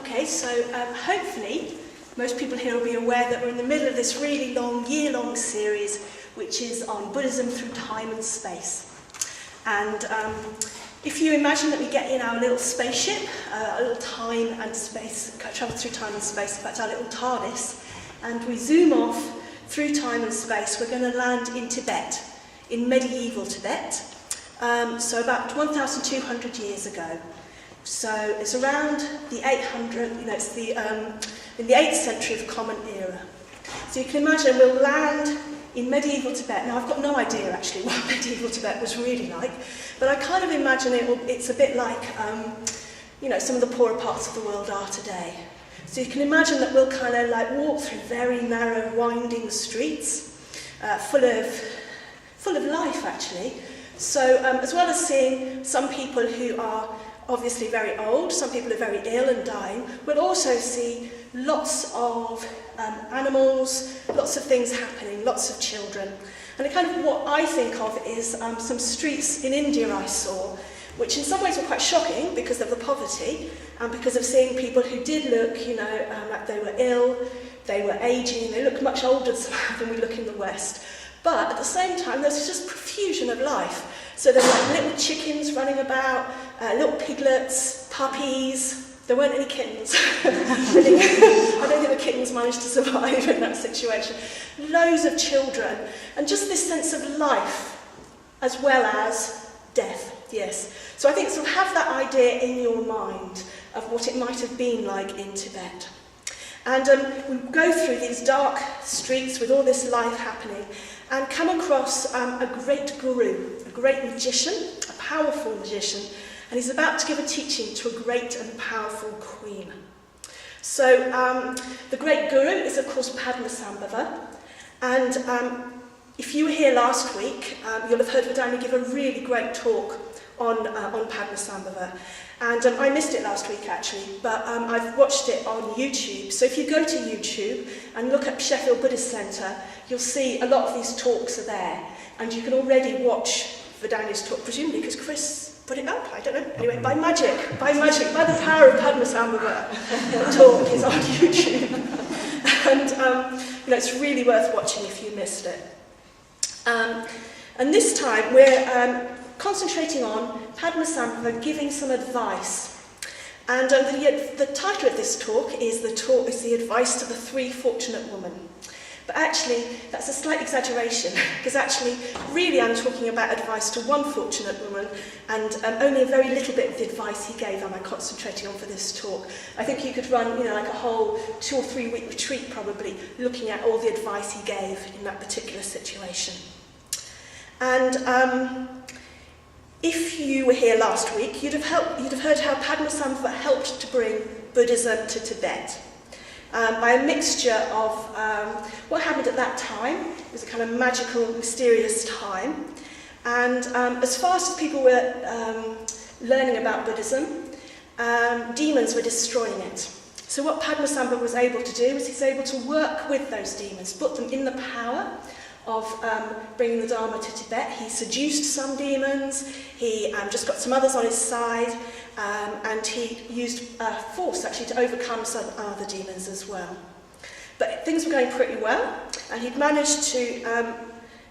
Okay, so hopefully most people here will be aware that we're in the middle of this really long, year-long series which is on Buddhism through time and space. And if you imagine that we get in our little spaceship, a little time and space, travel through time and space, in fact our little TARDIS, and we zoom off through time and space, we're going to land in Tibet, in medieval Tibet, so about 1,200 years ago. So it's around the 800, it's the in the 8th century of Common Era. So you can imagine we'll land in medieval Tibet. Now I've got no idea actually what medieval Tibet was really like, but I kind of imagine it's a bit like some of the poorer parts of the world are today. So you can imagine that we'll kind of like walk through very narrow, winding streets, full of life actually. So as well as seeing some people who are obviously very old, some people are very ill and dying, we'll also see lots of animals, lots of things happening, lots of children. And it kind of what I think of is some streets in India I saw, which in some ways were quite shocking because of the poverty and because of seeing people who did look, like they were ill, they were aging, they looked much older than we look in the West. But at the same time, there's just profusion of life. So there were like little chickens running about, little piglets, puppies. There weren't any kittens. I don't think the kittens managed to survive in that situation. Loads of children. And just this sense of life as well as death, yes. So I think sort of have that idea in your mind of what it might have been like in Tibet. And we go through these dark streets with all this life happening and come across a great guru, a great magician, a powerful magician, and he's about to give a teaching to a great and powerful queen. So the great guru is, of course, Padmasambhava, and if you were here last week, you'll have heard Vidani give a really great talk on Padmasambhava. And I missed it last week actually, but I've watched it on YouTube. So if you go to YouTube and look at Sheffield Buddhist Centre, you'll see a lot of these talks are there. And you can already watch Vidani's talk, presumably because Chris put it up, I don't know. Anyway, by magic, by the power of Padmasambhava, the talk is on YouTube. And it's really worth watching if you missed it. And this time we're concentrating on Padmasambhava giving some advice. And the title of this talk is the advice to the three fortunate women. But actually, that's a slight exaggeration, because actually, really I'm talking about advice to one fortunate woman, and only a very little bit of the advice he gave am I concentrating on for this talk. I think you could run, like a whole 2 or 3 week retreat probably, looking at all the advice he gave in that particular situation. And if you were here last week, you'd have heard how Padmasambhava helped to bring Buddhism to Tibet by a mixture of what happened at that time. It was a kind of magical, mysterious time. And as fast as people were learning about Buddhism, demons were destroying it. So what Padmasambhava was able to do was he's able to work with those demons, put them in the power of bringing the Dharma to Tibet. He seduced some demons, he just got some others on his side, and he used force actually to overcome some other demons as well. But things were going pretty well, and he'd managed to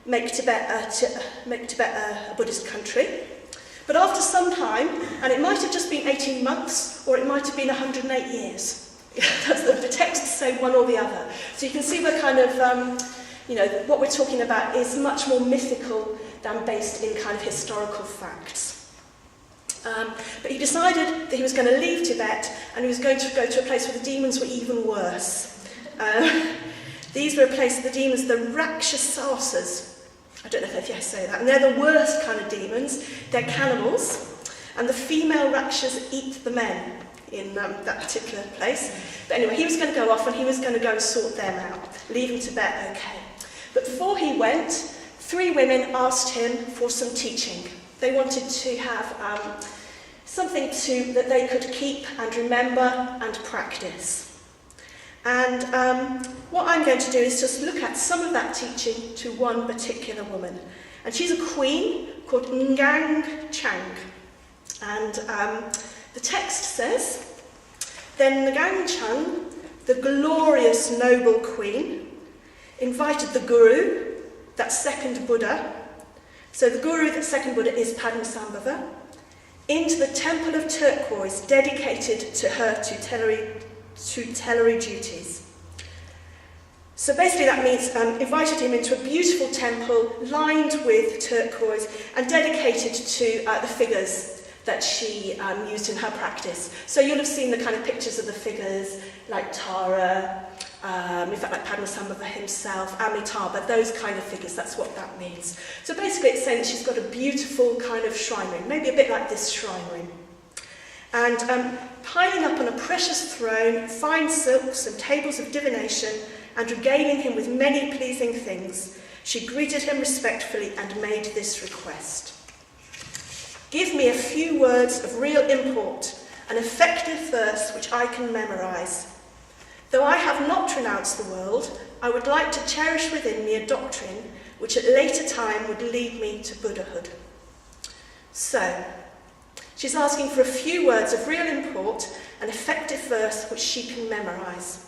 make Tibet a Buddhist country. But after some time, and it might have just been 18 months, or it might have been 108 years. The texts say one or the other. So you can see we're kind of what we're talking about is much more mythical than based in kind of historical facts. But he decided that he was going to leave Tibet and he was going to go to a place where the demons were even worse. These were a place of the demons, the Rakshasas. I don't know if I say that. And they're the worst kind of demons. They're cannibals. And the female Rakshas eat the men in that particular place. But anyway, he was going to go off and he was going to go and sort them out. Leaving Tibet, okay. But before he went, 3 women asked him for some teaching. They wanted to have something that they could keep and remember and practice. And what I'm going to do is just look at some of that teaching to one particular woman. And she's a queen called Ngang Chang. And the text says, Then Ngan Chung, the glorious noble queen, invited the Guru, that second Buddha. So the Guru, that second Buddha, is Padmasambhava, into the temple of turquoise dedicated to her tutelary duties. So basically that means invited him into a beautiful temple lined with turquoise and dedicated to the figures that she used in her practice. So you'll have seen the kind of pictures of the figures like Tara, in fact like Padmasambhava himself, Amitabha, those kind of figures, that's what that means. So basically it's saying that she's got a beautiful kind of shrine room, maybe a bit like this shrine room. And piling up on a precious throne, fine silks and tables of divination, and regaling him with many pleasing things, she greeted him respectfully and made this request. Give me a few words of real import, an effective verse which I can memorize. Though I have not renounced the world, I would like to cherish within me a doctrine which at later time would lead me to Buddhahood. So, she's asking for a few words of real import, an effective verse which she can memorize.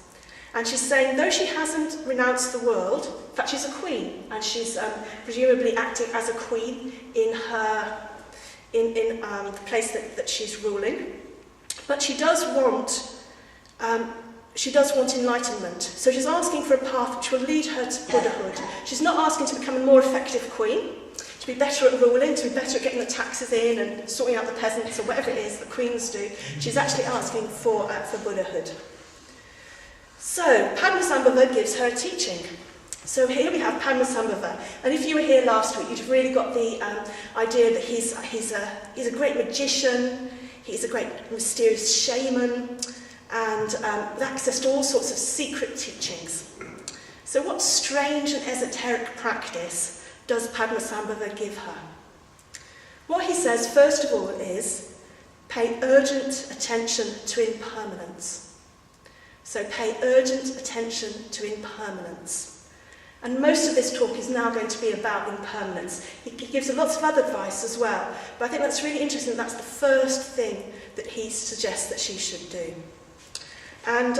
And she's saying, though she hasn't renounced the world, in fact she's a queen, and she's presumably acting as a queen in the place that she's ruling, but she does want enlightenment. So she's asking for a path which will lead her to Buddhahood. She's not asking to become a more effective queen, to be better at ruling, to be better at getting the taxes in and sorting out the peasants or whatever it is that queens do. She's actually asking for Buddhahood. So, Padmasambhava gives her teaching. So here we have Padmasambhava, and if you were here last week, you'd have really got the idea that he's a great magician, he's a great mysterious shaman, and with access to all sorts of secret teachings. So what strange and esoteric practice does Padmasambhava give her? What he says, first of all, is pay urgent attention to impermanence. So pay urgent attention to impermanence. And most of this talk is now going to be about impermanence. He gives lots of other advice as well, but I think that's really interesting. That's the first thing that he suggests that she should do. And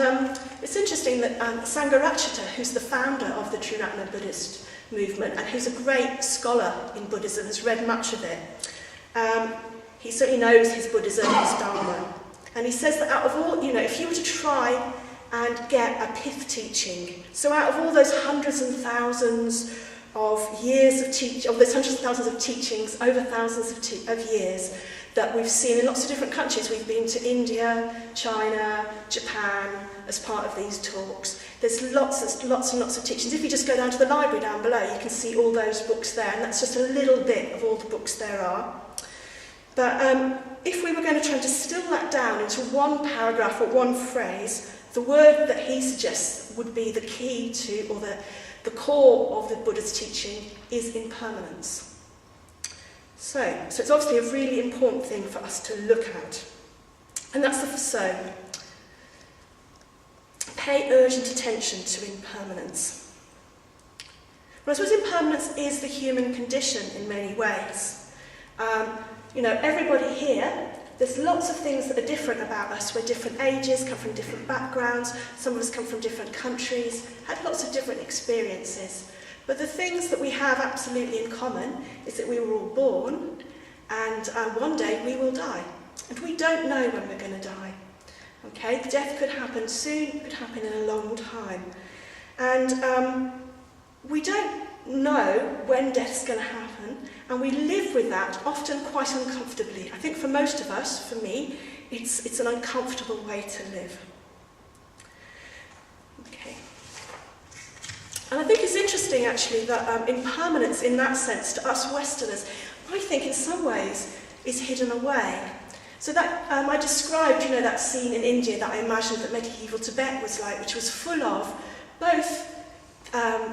it's interesting that Sangha Night, who's the founder of the Triratna Buddhist movement and who's a great scholar in Buddhism, has read much of it. He certainly knows his Buddhism, his Dharma. And he says that out of all, if you were to try and get a pith teaching, so out of all those hundreds and thousands of years of those hundreds and thousands of teachings over thousands of years that we've seen in lots of different countries. We've been to India, China, Japan as part of these talks. There's lots and lots of teachings. If you just go down to the library down below, you can see all those books there, and that's just a little bit of all the books there are. But if we were going to try and distill that down into one paragraph or one phrase, the word that he suggests would be the key to, or the core of the Buddha's teaching, is impermanence. So it's obviously a really important thing for us to look at. And that's the pay urgent attention to impermanence. Well, I suppose impermanence is the human condition in many ways. Everybody here, there's lots of things that are different about us. We're different ages, come from different backgrounds, some of us come from different countries, had lots of different experiences. But the things that we have absolutely in common is that we were all born, and one day we will die. And we don't know when we're going to die. Okay, death could happen soon, it could happen in a long time. And we don't know when death's going to happen, and we live with that, often quite uncomfortably. I think for most of us, for me, it's an uncomfortable way to live. Okay. And I think it's interesting, actually, that impermanence, in that sense, to us Westerners, I think in some ways is hidden away. So that I described, that scene in India that I imagined that medieval Tibet was like, which was full of both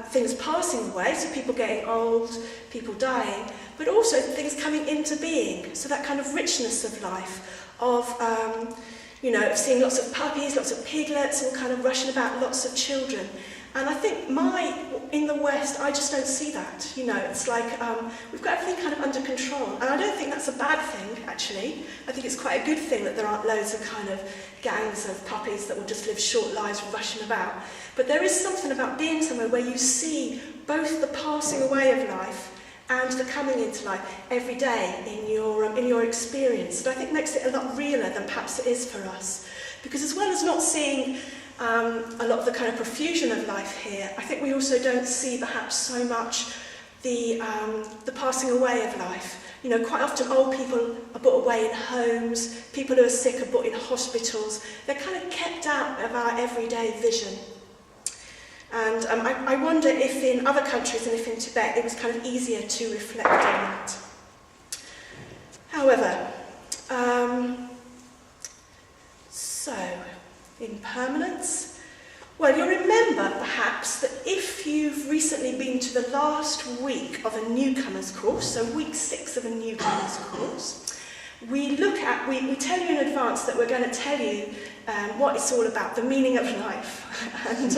things passing away, so people getting old, people dying, but also things coming into being. So that kind of richness of life, of seeing lots of puppies, lots of piglets, all kind of rushing about, lots of children. And I think in the West, I just don't see that. You know, it's like we've got everything kind of under control. And I don't think that's a bad thing, actually. I think it's quite a good thing that there aren't loads of kind of gangs of puppies that will just live short lives rushing about. But there is something about being somewhere where you see both the passing away of life and the coming into life every day in your experience. And I think makes it a lot realer than perhaps it is for us. Because as well as not seeing a lot of the kind of profusion of life here, I think we also don't see perhaps so much the passing away of life. You know, quite often old people are put away in homes, people who are sick are put in hospitals. They're kind of kept out of our everyday vision. And I wonder if in other countries and if in Tibet it was kind of easier to reflect on that. However, impermanence. Well, you'll remember perhaps that if you've recently been to the last week of a newcomer's course, so week 6 of a newcomer's course, we tell you in advance that we're going to tell you what it's all about, the meaning of life. And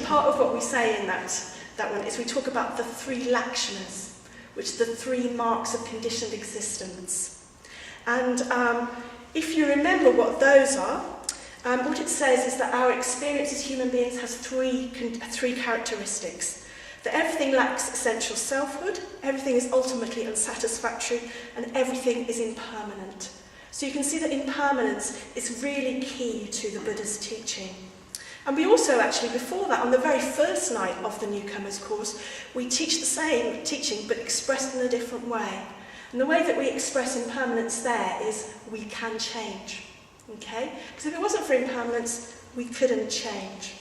part of what we say in that one is we talk about the 3 lakshanas, which are the 3 marks of conditioned existence. And if you remember what those are, what it says is that our experience as human beings has 3 characteristics. That everything lacks essential selfhood, everything is ultimately unsatisfactory, and everything is impermanent. So you can see that impermanence is really key to the Buddha's teaching. And we also actually, before that, on the very first night of the newcomer's course, we teach the same teaching but expressed in a different way. And the way that we express impermanence there is we can change. Okay? Because if it wasn't for impermanence, we couldn't change.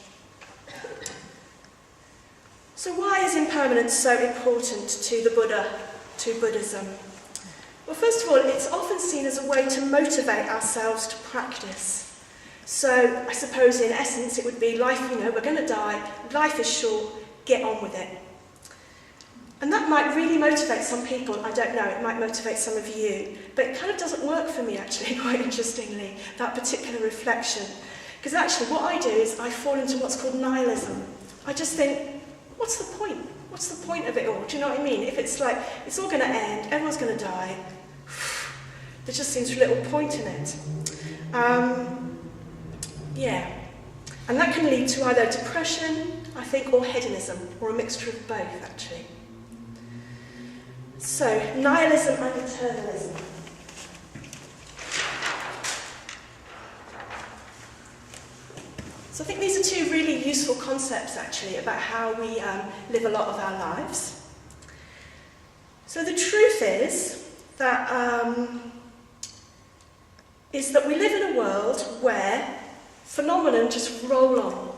So why is impermanence so important to the Buddha, to Buddhism? Well, first of all, it's often seen as a way to motivate ourselves to practice. So I suppose in essence it would be life, we're going to die, life is short, get on with it. And that might really motivate some people, I don't know, it might motivate some of you. But it kind of doesn't work for me actually, quite interestingly, that particular reflection. Because actually what I do is I fall into what's called nihilism. I just think, what's the point? What's the point of it all? Do you know what I mean? If it's like, it's all going to end, everyone's going to die, there just seems little point in it. And that can lead to either depression, I think, or hedonism, or a mixture of both, actually. So, nihilism and eternalism. So I think these are 2 really useful concepts, actually, about how we live a lot of our lives. So the truth is that we live in a world where phenomena just roll on,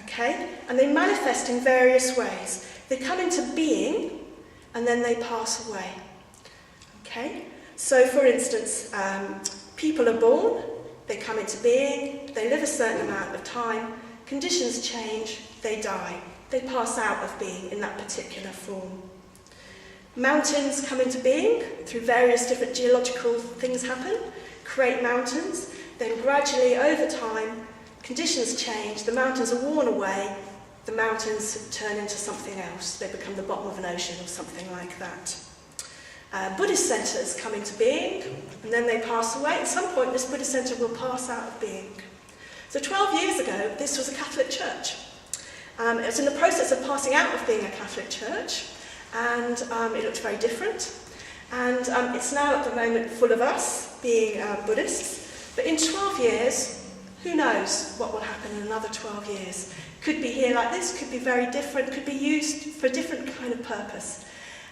okay? And they manifest in various ways. They come into being, and then they pass away, okay? So, for instance, people are born, they come into being, they live a certain amount of time, conditions change, they die. They pass out of being in that particular form. Mountains come into being through various different geological things happen, create mountains, then gradually over time, conditions change, the mountains are worn away, the mountains turn into something else. They become the bottom of an ocean or something like that. Buddhist centres come into being, and then they pass away. At some point, this Buddhist centre will pass out of being. So 12 years ago, this was a Catholic church. It was in the process of passing out of being a Catholic church, and it looked very different. And it's now, at the moment, full of us, being Buddhists. But in 12 years, who knows what will happen in another 12 years. Could be here like this, could be very different, could be used for a different kind of purpose.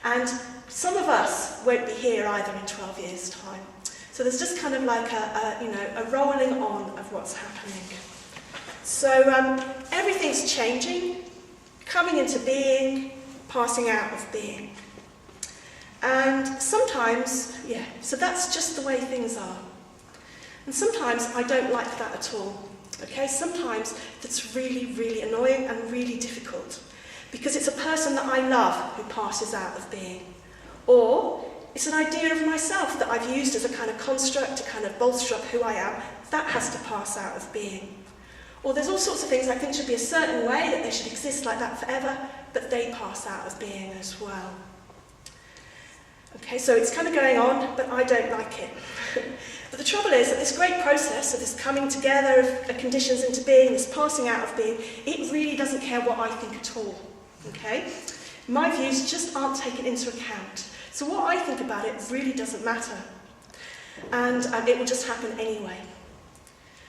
And some of us won't be here either in 12 years' time. So there's just kind of like a rolling on of what's happening. So everything's changing, coming into being, passing out of being. And sometimes, so that's just the way things are. And sometimes I don't like that at all. Okay, sometimes that's really, really annoying and really difficult. Because it's a person that I love who passes out of being. Or it's an idea of myself that I've used as a kind of construct to kind of bolster up who I am. That has to pass out of being. Or there's all sorts of things I think should be a certain way, that they should exist like that forever, but they pass out of being as well. Okay, so it's kind of going on, but I don't like it. But the trouble is that this great process of this coming together of conditions into being, this passing out of being, it really doesn't care what I think at all. Okay? My views just aren't taken into account. So what I think about it really doesn't matter. And it will just happen anyway.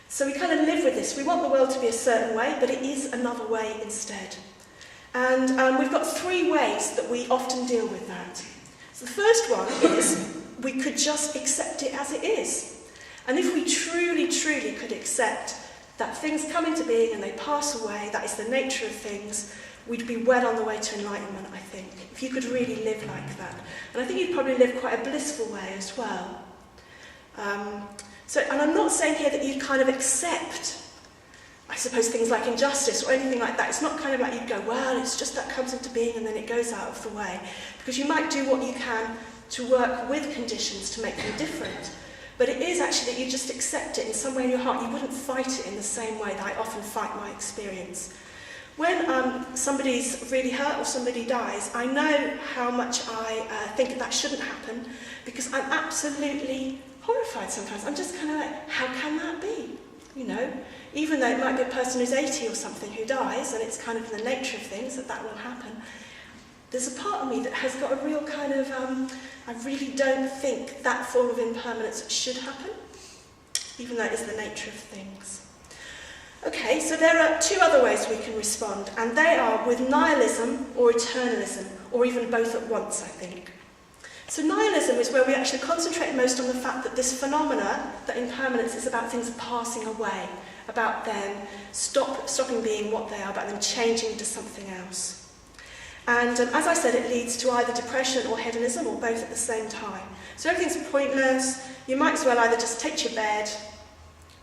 So we kind of live with this. We want the world to be a certain way, but it is another way instead. And we've got three ways that we often deal with that. So the first one is we could just accept it as it is. And if we truly, truly could accept that things come into being and they pass away, that is the nature of things, we'd be well on the way to enlightenment, I think, if you could really live like that. And I think you'd probably live quite a blissful way as well. And I'm not saying here that you kind of accept, I suppose, things like injustice or anything like that. It's not kind of like you'd go, well, it's just that comes into being and then it goes out of the way. Because you might do what you can to work with conditions to make them different. But it is actually that you just accept it in some way in your heart. You wouldn't fight it in the same way that I often fight my experience. When somebody's really hurt or somebody dies, I know how much I think that shouldn't happen, because I'm absolutely horrified sometimes. I'm just kind of like, how can that be? You know, even though it might be a person who's 80 or something who dies, and it's kind of in the nature of things that will happen, there's a part of me that has got a real kind of, I really don't think that form of impermanence should happen, even though it is the nature of things. Okay, so there are two other ways we can respond, and they are with nihilism or eternalism, or even both at once, I think. So nihilism is where we actually concentrate most on the fact that this phenomena, that impermanence, is about things passing away, about them stopping being what they are, about them changing into something else. And as I said, it leads to either depression or hedonism, or both at the same time. So everything's pointless. You might as well either just take to your bed,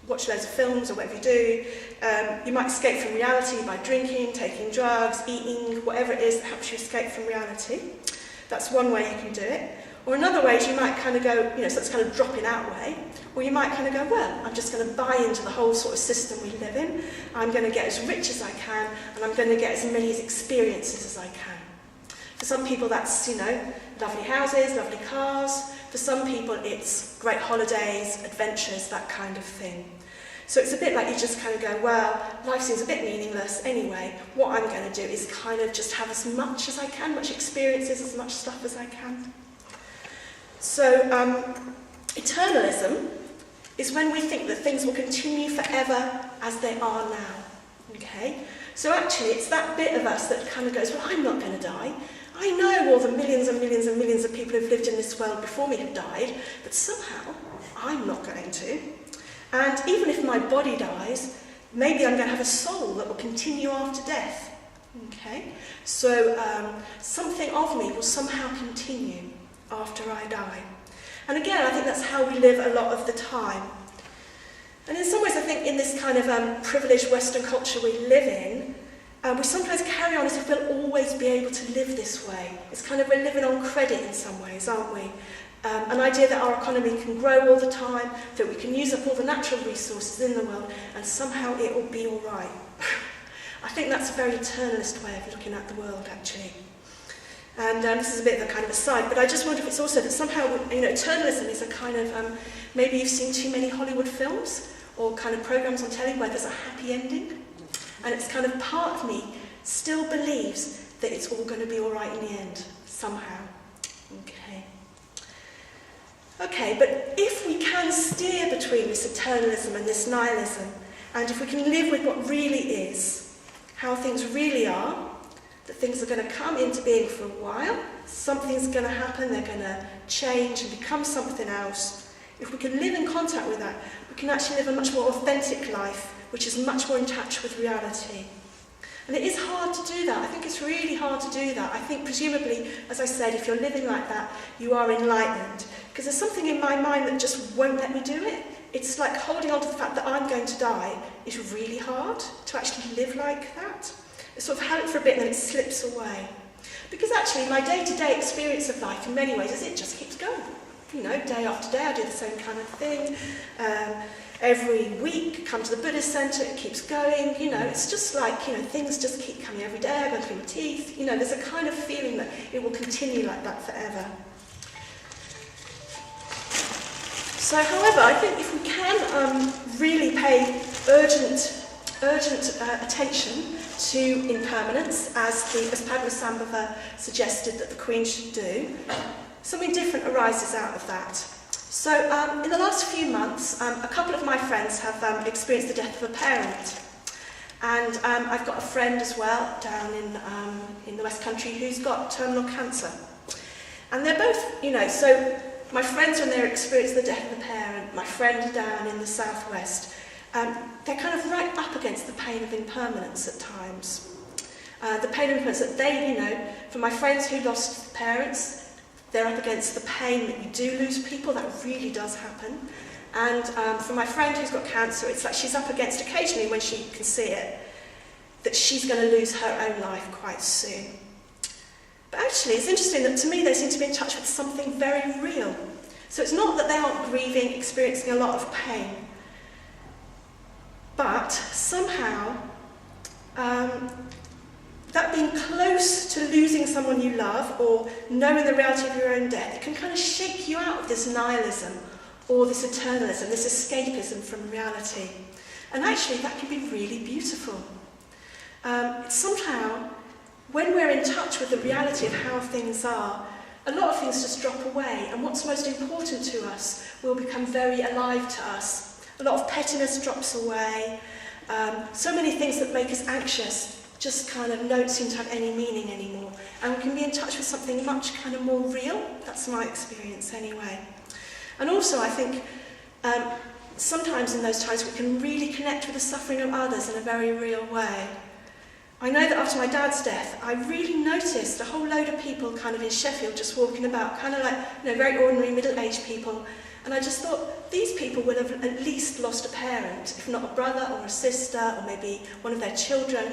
watch loads of films or whatever you do. You might escape from reality by drinking, taking drugs, eating, whatever it is that helps you escape from reality. That's one way you can do it. Or another way is you might kind of go, so that's kind of dropping out way. Or you might kind of go, well, I'm just going to buy into the whole sort of system we live in. I'm going to get as rich as I can, and I'm going to get as many experiences as I can. For some people that's, lovely houses, lovely cars. For some people it's great holidays, adventures, that kind of thing. So it's a bit like you just kind of go, well, life seems a bit meaningless anyway. What I'm going to do is kind of just have as much as I can, much experiences, as much stuff as I can. So eternalism is when we think that things will continue forever as they are now. Okay? So actually it's that bit of us that kind of goes, well, I'm not going to die. I know all the millions and millions and millions of people who've lived in this world before me have died, but somehow I'm not going to. And even if my body dies, maybe I'm going to have a soul that will continue after death. Okay? So something of me will somehow continue after I die. And again, I think that's how we live a lot of the time. And in some ways, I think in this kind of privileged Western culture we live in, we sometimes carry on as if we'll always be able to live this way. It's kind of we're living on credit in some ways, aren't we? An idea that our economy can grow all the time, that we can use up all the natural resources in the world, and somehow it will be all right. I think that's a very eternalist way of looking at the world, actually. And this is a bit of a kind of aside, but I just wonder if it's also that somehow, eternalism is a kind of, maybe you've seen too many Hollywood films or kind of programs on telly where there's a happy ending. And it's kind of part of me still believes that it's all going to be all right in the end, somehow. Okay, but if we can steer between this eternalism and this nihilism, and if we can live with what really is, how things really are, that things are going to come into being for a while, something's going to happen, they're going to change and become something else. If we can live in contact with that, we can actually live a much more authentic life, which is much more in touch with reality. And it is hard to do that. I think it's really hard to do that. I think presumably, as I said, if you're living like that, you are enlightened. Because there's something in my mind that just won't let me do it. It's like holding on to the fact that I'm going to die is really hard to actually live like that. I sort of have it for a bit and then it slips away. Because actually my day-to-day experience of life in many ways is it just keeps going. Day after day I do the same kind of thing. every week, come to the Buddhist Centre, it keeps going, it's just like, things just keep coming every day, I go through my teeth, there's a kind of feeling that it will continue like that forever. So, however, I think if we can really pay urgent attention to impermanence, as Padmasambhava suggested that the Queen should do, something different arises out of that. So, in the last few months, a couple of my friends have experienced the death of a parent. And I've got a friend as well down in the West Country who's got terminal cancer. And they're both, so my friends, when they're experiencing the death of a parent, my friend down in the southwest, they're kind of right up against the pain of impermanence at times. The pain of impermanence that they, for my friends who lost parents, they're up against the pain that you do lose people, that really does happen. And for my friend who's got cancer, it's like she's up against occasionally, when she can see it, that she's going to lose her own life quite soon. But actually, it's interesting that to me they seem to be in touch with something very real. So it's not that they aren't grieving, experiencing a lot of pain, but somehow that being close to losing someone you love, or knowing the reality of your own death, it can kind of shake you out of this nihilism, or this eternalism, this escapism from reality. And actually that can be really beautiful. Somehow, when we're in touch with the reality of how things are, a lot of things just drop away, and what's most important to us will become very alive to us. A lot of pettiness drops away. So many things that make us anxious just kind of don't seem to have any meaning anymore. And we can be in touch with something much kind of more real. That's my experience anyway. And also I think sometimes in those times we can really connect with the suffering of others in a very real way. I know that after my dad's death, I really noticed a whole load of people kind of in Sheffield just walking about, kind of like, very ordinary middle-aged people. And I just thought, these people would have at least lost a parent, if not a brother or a sister, or maybe one of their children,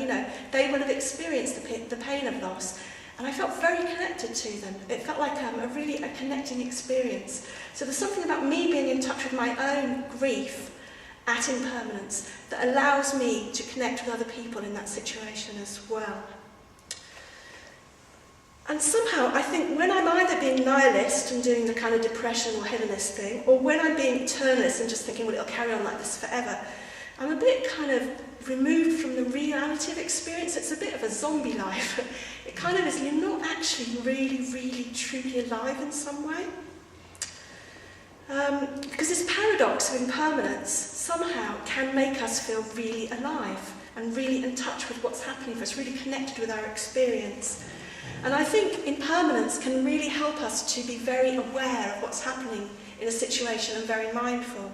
they would have experienced the pain of loss. And I felt very connected to them. It felt like a connecting experience. So there's something about me being in touch with my own grief at impermanence that allows me to connect with other people in that situation as well. And somehow I think when I'm either being nihilist and doing the kind of depression or hedonist thing, or when I'm being eternalist and just thinking, well, it'll carry on like this forever, I'm a bit kind of removed from the reality of experience. It's a bit of a zombie life. It kind of is, you're not actually really, really, truly alive in some way. Because this paradox of impermanence somehow can make us feel really alive and really in touch with what's happening for us, really connected with our experience. And I think impermanence can really help us to be very aware of what's happening in a situation and very mindful.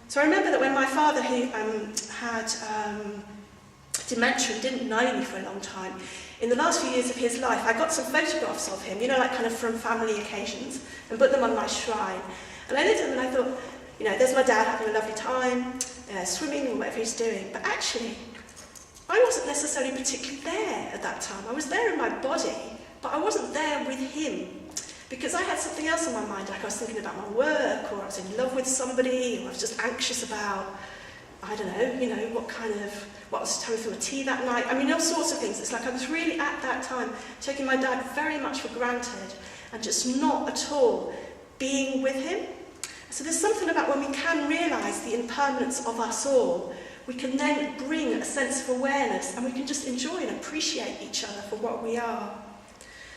So I remember that when my father, who had dementia and didn't know me for a long time, in the last few years of his life, I got some photographs of him, like kind of from family occasions, and put them on my shrine. And I looked at them and I thought, there's my dad having a lovely time, swimming or whatever he's doing. But actually, I wasn't necessarily particularly there at that time. I was there in my body, but I wasn't there with him. Because I had something else on my mind, like I was thinking about my work, or I was in love with somebody, or I was just anxious about, I don't know, what was time for a tea that night. I mean, all sorts of things. It's like I was really at that time taking my dad very much for granted and just not at all being with him. So there's something about when we can realise the impermanence of us all, we can then bring a sense of awareness and we can just enjoy and appreciate each other for what we are.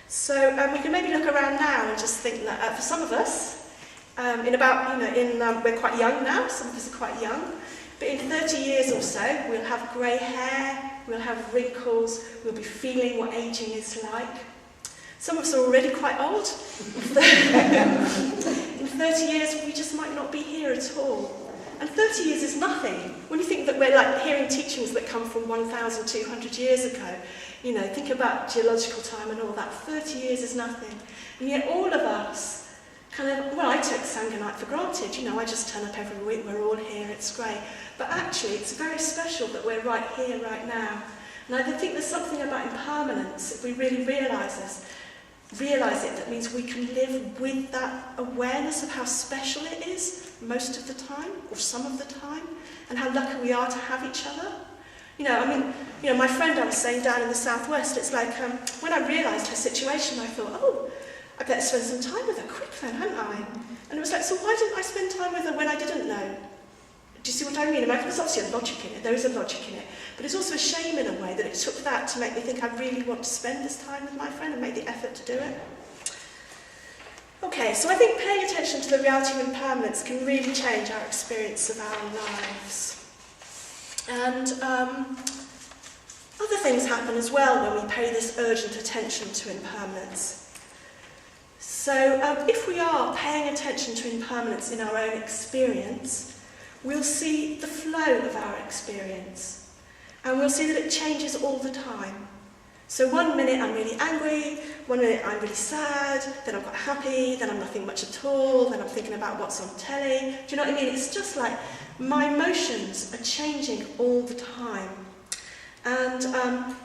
So we can maybe look around now and just think that for some of us, we're quite young now, some of us are quite young, but in 30 years or so, we'll have grey hair, we'll have wrinkles, we'll be feeling what ageing is like. Some of us are already quite old. In 30 years, we just might not be here at all. And 30 years is nothing. When you think that we're like hearing teachings that come from 1,200 years ago, think about geological time and all that, 30 years is nothing. And yet all of us I took Sangha Night for granted, I just turn up every week, we're all here, it's great. But actually, it's very special that we're right here, right now. And I think there's something about impermanence, if we really realise this, realise it, that means we can live with that awareness of how special it is most of the time, or some of the time, and how lucky we are to have each other. My friend I was saying down in the southwest, it's like when I realised her situation, I thought, oh, I better spend some time with her quick then, hadn't I? And it was like, so why didn't I spend time with her when I didn't know? Do you see what I mean? There's obviously a logic in it, there is a logic in it, but it's also a shame in a way that it took that to make me think I really want to spend this time with my friend and make the effort to do it. Okay, so I think paying attention to the reality of impermanence can really change our experience of our lives. And other things happen as well when we pay this urgent attention to impermanence. So if we are paying attention to impermanence in our own experience, we'll see the flow of our experience. And we'll see that it changes all the time. So one minute I'm really angry, one minute I'm really sad, then I'm quite happy, then I'm nothing much at all, then I'm thinking about what's on telly. Do you know what I mean? It's just like my emotions are changing all the time. And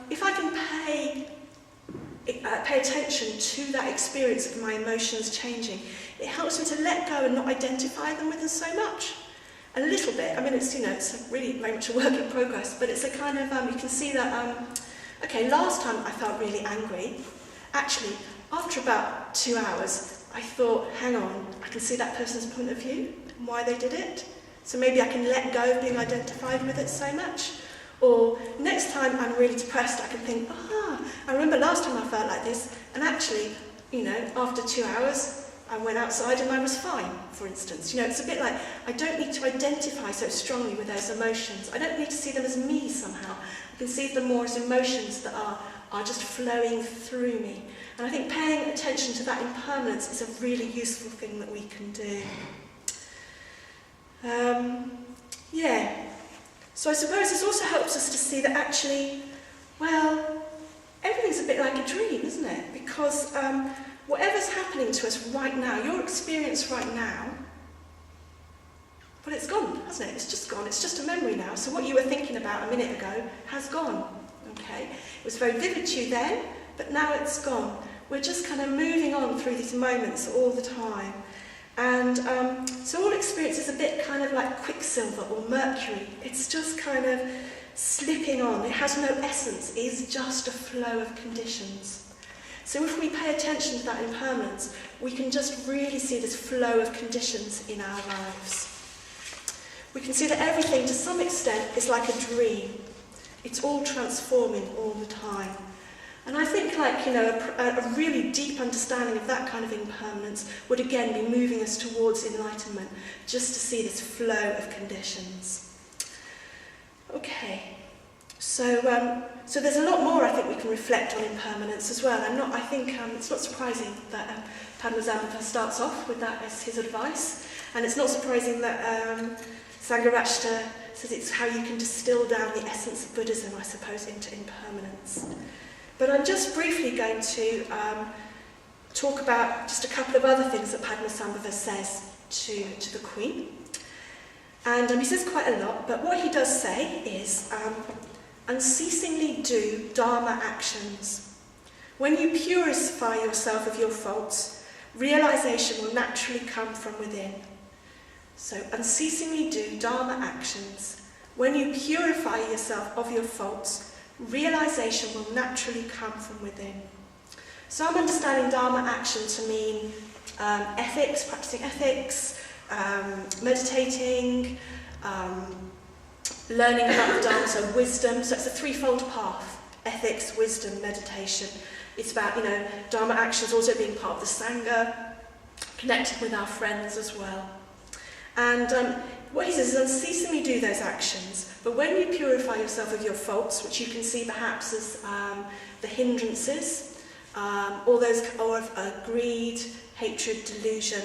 if I can pay attention to that experience of my emotions changing, it helps me to let go and not identify them with them so much. A little bit, it's really very much a work in progress, but it's a kind of, you can see that, okay, last time I felt really angry. Actually, after about 2 hours, I thought, hang on, I can see that person's point of view and why they did it. So maybe I can let go of being identified with it so much. Or next time I'm really depressed, I can think, I remember last time I felt like this, and actually, after 2 hours, I went outside and I was fine, for instance. It's a bit like, I don't need to identify so strongly with those emotions. I don't need to see them as me somehow. I can see them more as emotions that are just flowing through me. And I think paying attention to that impermanence is a really useful thing that we can do. So I suppose this also helps us to see that actually, well, everything's a bit like a dream, isn't it? Because whatever's happening to us right now, your experience right now, well, it's gone, hasn't it? It's just gone. It's just a memory now. So what you were thinking about a minute ago has gone, okay? It was very vivid to you then, but now it's gone. We're just kind of moving on through these moments all the time. And so all experience is a bit kind of like quicksilver or mercury. It's just kind of slipping on. It has no essence. It is just a flow of conditions. So if we pay attention to that impermanence, we can just really see this flow of conditions in our lives. We can see that everything, to some extent, is like a dream. It's all transforming all the time. And I think a really deep understanding of that kind of impermanence would again be moving us towards enlightenment, just to see this flow of conditions. Okay, so there's a lot more I think we can reflect on impermanence as well. I think it's not surprising that Padmasambhava starts off with that as his advice, and it's not surprising that Sangha Night says it's how you can distill down the essence of Buddhism, I suppose, into impermanence. But I'm just briefly going to talk about just a couple of other things that Padmasambhava says to the Queen. And he says quite a lot, but what he does say is, unceasingly do Dharma actions. When you purify yourself of your faults, realization will naturally come from within. So unceasingly do Dharma actions. When you purify yourself of your faults, realization will naturally come from within. So I'm understanding Dharma action to mean ethics, practicing ethics, meditating, learning about the Dharma, so wisdom. So it's a threefold path: ethics, wisdom, meditation. It's about, Dharma actions also being part of the Sangha, connected with our friends as well. And what he says is unceasingly do those actions, but when you purify yourself of your faults, which you can see perhaps as the hindrances, all those of greed, hatred, delusion,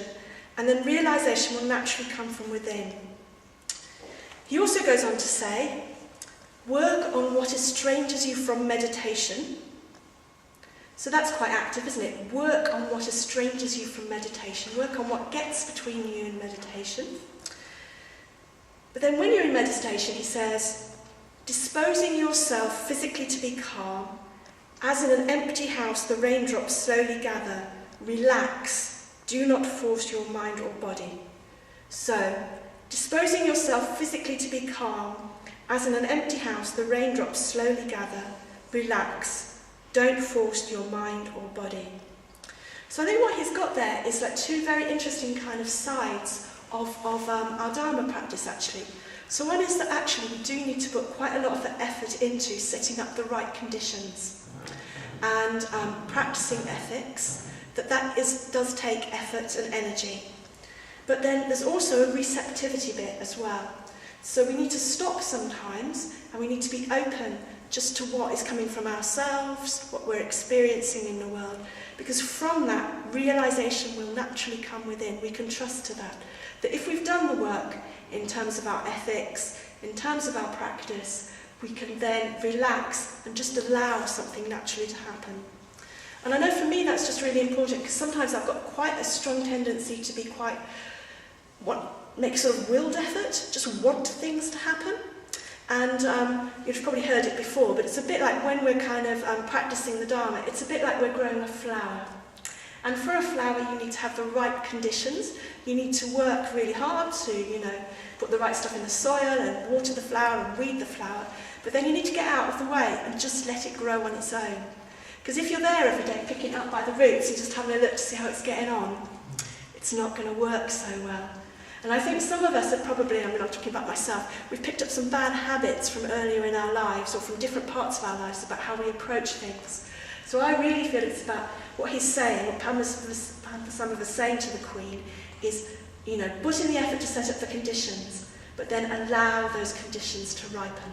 and then realization will naturally come from within. He also goes on to say, work on what estranges you from meditation. So that's quite active, isn't it? Work on what estranges you from meditation. Work on what gets between you and meditation. But then when you're in meditation, he says, disposing yourself physically to be calm, As in an empty house, the raindrops slowly gather. Relax. Do not force your mind or body. So, disposing yourself physically to be calm, as in an empty house, the raindrops slowly gather. Relax. Don't force your mind or body. So I think what he's got there is like two very interesting kind of sides of our Dharma practice, actually. So one is that actually we do need to put quite a lot of effort into setting up the right conditions and practicing ethics, does take effort and energy. But then there's also a receptivity bit as well. So we need to stop sometimes and we need to be open just to what is coming from ourselves, what we're experiencing in the world. Because from that, realization will naturally come within. We can trust to that. That if we've done the work in terms of our ethics, in terms of our practice, we can then relax and just allow something naturally to happen. And I know for me that's just really important, because sometimes I've got quite a strong tendency to be make sort of willed effort, just want things to happen. And you've probably heard it before, but it's a bit like when we're kind of practicing the Dharma, it's a bit like we're growing a flower. And for a flower, you need to have the right conditions. You need to work really hard to, put the right stuff in the soil and water the flower and weed the flower. But then you need to get out of the way and just let it grow on its own. Because if you're there every day picking it up by the roots and just having a look to see how it's getting on, it's not going to work so well. And I think some of us are probably, I'm talking about myself, we've picked up some bad habits from earlier in our lives or from different parts of our lives about how we approach things. So I really feel it's about what he's saying, what Padmasambhava is saying to the Queen is, put in the effort to set up the conditions, but then allow those conditions to ripen.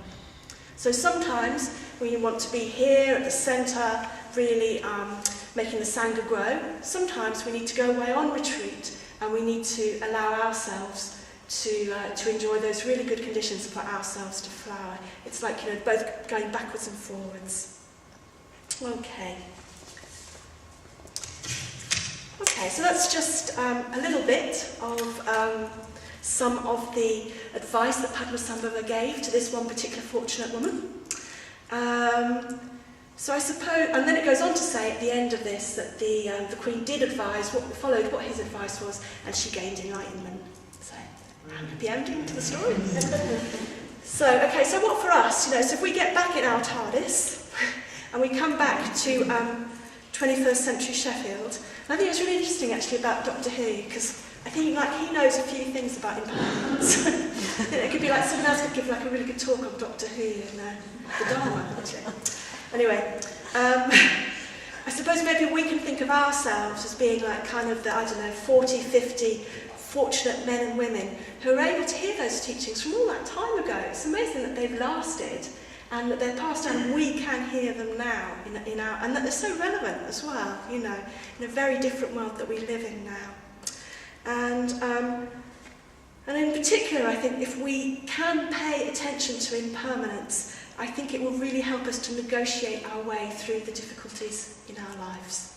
So sometimes we want to be here at the centre, really making the Sangha grow. Sometimes we need to go away on retreat and we need to allow ourselves to enjoy those really good conditions for ourselves to flower. It's like, both going backwards and forwards. Okay, so that's just a little bit of some of the advice that Padmasambhava gave to this one particular fortunate woman. So I suppose, and then it goes on to say at the end of this that the Queen did advise, followed what his advice was, and she gained enlightenment. So, happy ending to the story. So what for us? So if we get back in our TARDIS and we come back to 21st century Sheffield, and I think it's really interesting actually about Doctor Who, because I think he knows a few things about impermanence. It could be like someone else could give a really good talk on Doctor Who and the Dharma, actually. Anyway, I suppose maybe we can think of ourselves as being like kind of the, 40, 50 fortunate men and women who are able to hear those teachings from all that time ago. It's amazing that they've lasted and that they're passed down and we can hear them now and that they're so relevant as well, in a very different world that we live in now. And in particular, I think if we can pay attention to impermanence, I think it will really help us to negotiate our way through the difficulties in our lives.